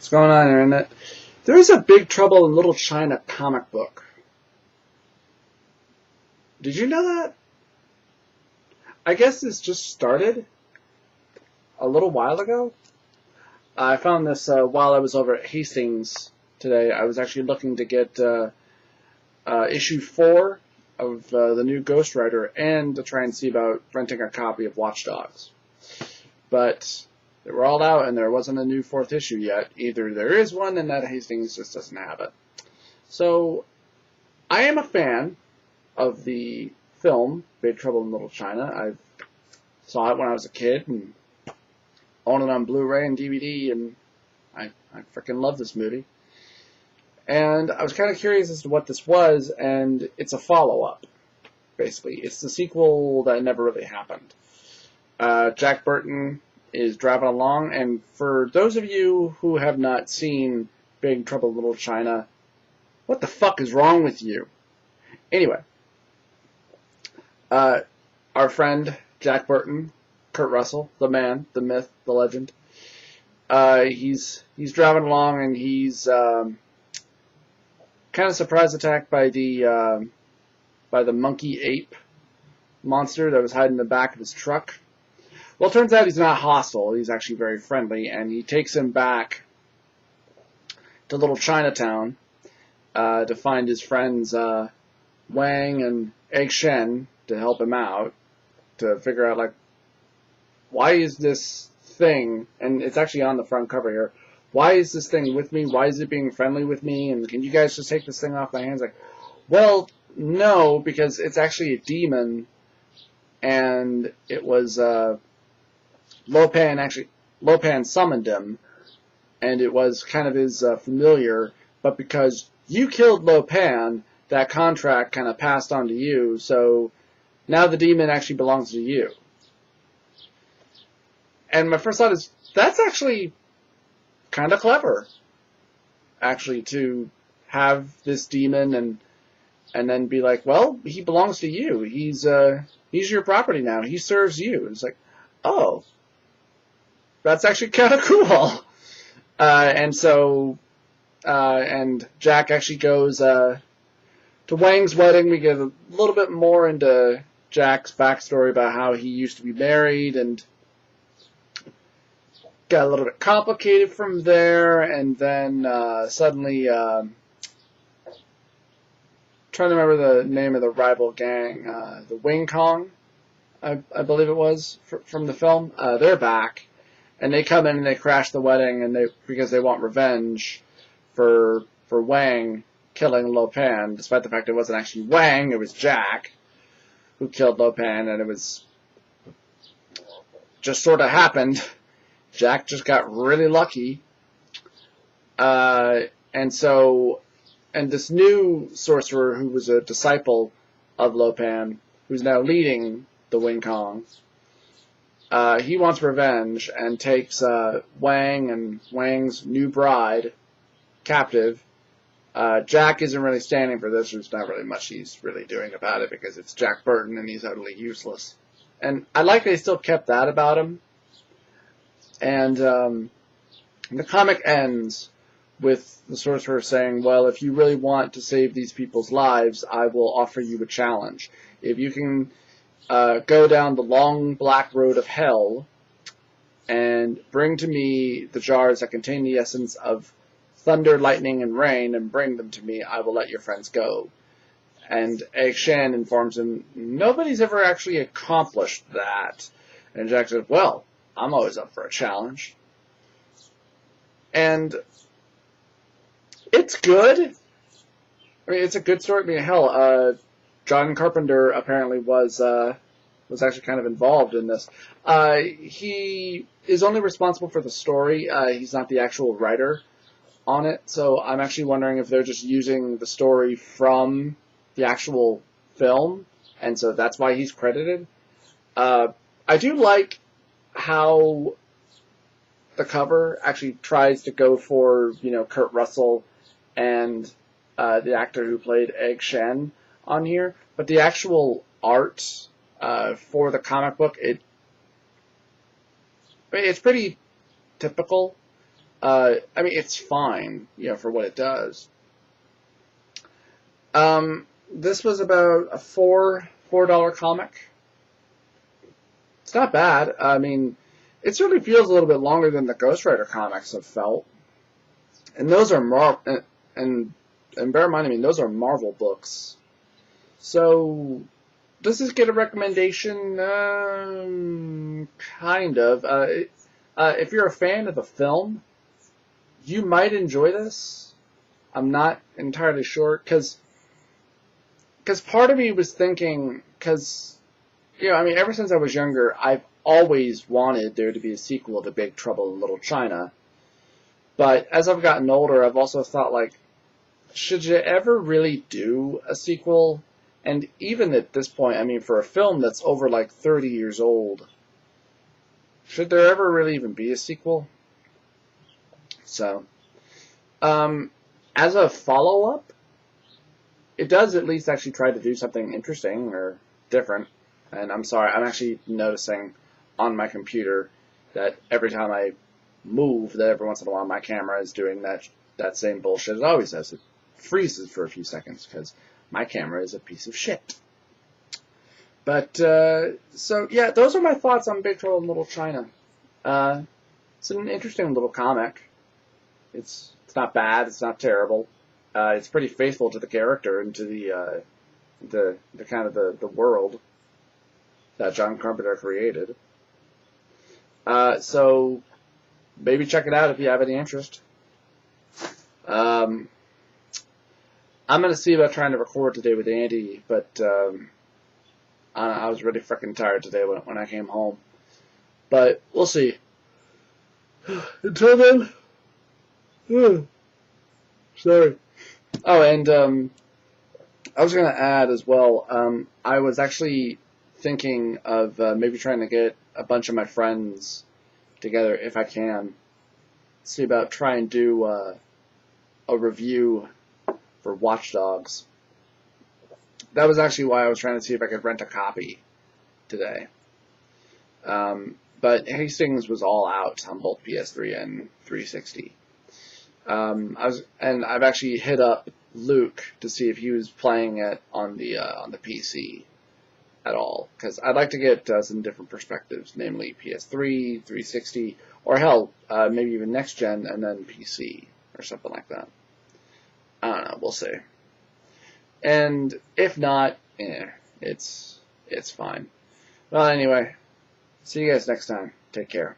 What's going on, Internet? There's a Big Trouble in Little China comic book. Did you know that? I guess this just started a little while ago. I found this while I was over at Hastings today. I was actually looking to get issue 4 of the new Ghost Rider and to try and see about renting a copy of Watch Dogs. But they were all out and there wasn't a new 4th issue yet. Either there is one and that Hastings just doesn't have it. So I am a fan of the film Big Trouble in Little China. I saw it when I was a kid and own it on Blu-ray and DVD, and I freaking love this movie. And I was kind of curious as to what this was, and it's a follow-up, basically. It's the sequel that never really happened. Jack Burton is driving along, and for those of you who have not seen Big Trouble in Little China, what the fuck is wrong with you? Anyway, our friend Jack Burton, Kurt Russell, the man, the myth, the legend, he's driving along and he's kind of surprise attacked by the monkey ape monster that was hiding in the back of his truck. Well, it turns out he's not hostile. He's actually very friendly, and he takes him back to Little Chinatown to find his friends Wang and Egg Shen to help him out, to figure out, like, why is this thing, and it's actually on the front cover here, why is this thing with me? Why is it being friendly with me? And can you guys just take this thing off my hands? Like, well, no, because it's actually a demon, and it was Lopan summoned him, and it was kind of his familiar, but because you killed Lopan, that contract kind of passed on to you, so now the demon actually belongs to you. And my first thought is, that's actually kind of clever, actually, to have this demon and then be like, well, he belongs to you. He's your property now. He serves you. It's like, oh, that's actually kind of cool. And Jack actually goes to Wang's wedding. We get a little bit more into Jack's backstory about how he used to be married and got a little bit complicated from there, and then suddenly trying to remember the name of the rival gang, the Wing Kong, I believe it was, from the film. They're back, and they come in and they crash the wedding, and because they want revenge for Wang killing Lopan, despite the fact it wasn't actually Wang, it was Jack who killed Lopan, and it was just sort of happened. Jack just got really lucky. And this new sorcerer who was a disciple of Lopan, who's now leading the Wing Kong, he wants revenge and takes Wang and Wang's new bride captive. Jack isn't really standing for this. There's not really much he's really doing about it because it's Jack Burton and he's utterly useless. And I like they still kept that about him. And the comic ends with the sorcerer saying, well, if you really want to save these people's lives, I will offer you a challenge. If you can go down the long black road of hell and bring to me the jars that contain the essence of thunder, lightning, and rain, and bring them to me, I will let your friends go. And Egg Shen informs him, nobody's ever actually accomplished that. And Jack says, well, I'm always up for a challenge. And it's good. I mean, it's a good story. I mean, hell, John Carpenter apparently was actually kind of involved in this. He is only responsible for the story. He's not the actual writer on it. So I'm actually wondering if they're just using the story from the actual film, and so that's why he's credited. I do like how the cover actually tries to go for, Kurt Russell and the actor who played Egg Shen on here, but the actual art for the comic book, it's pretty typical. I mean, it's fine, for what it does. This was about a $4 comic. It's not bad. I mean, it certainly feels a little bit longer than the Ghost Rider comics have felt. And those are and bear in mind, I mean, those are Marvel books. So, does this get a recommendation? Kind of. If you're a fan of the film, you might enjoy this. I'm not entirely sure, because part of me was thinking, I mean, ever since I was younger, I've always wanted there to be a sequel to Big Trouble in Little China. But as I've gotten older, I've also thought, like, should you ever really do a sequel? And even at this point, I mean, for a film that's over, like, 30 years old, should there ever really even be a sequel? So, as a follow-up, it does at least actually try to do something interesting or different. And I'm sorry, I'm actually noticing on my computer that every time I move, that every once in a while my camera is doing that same bullshit it always does. It freezes for a few seconds because my camera is a piece of shit. But, so, yeah, those are my thoughts on Big Trouble in Little China. It's an interesting little comic. It's not bad, it's not terrible. It's pretty faithful to the character and to the kind of the world that John Carpenter created. So maybe check it out if you have any interest. I'm going to see about trying to record today with Andy, but I was really freaking tired today when I came home. But we'll see. Until then, sorry. Oh, and I was going to add as well, I was actually thinking of maybe trying to get a bunch of my friends together if I can. See about try and do a review for Watch Dogs. That was actually why I was trying to see if I could rent a copy today. But Hastings was all out on both PS3 and 360. I've actually hit up Luke to see if he was playing it on the PC at all, because I'd like to get some different perspectives, namely PS3, 360, or hell, maybe even next gen and then PC or something like that. I don't know. We'll see. And if not, it's fine. Well, anyway, see you guys next time. Take care.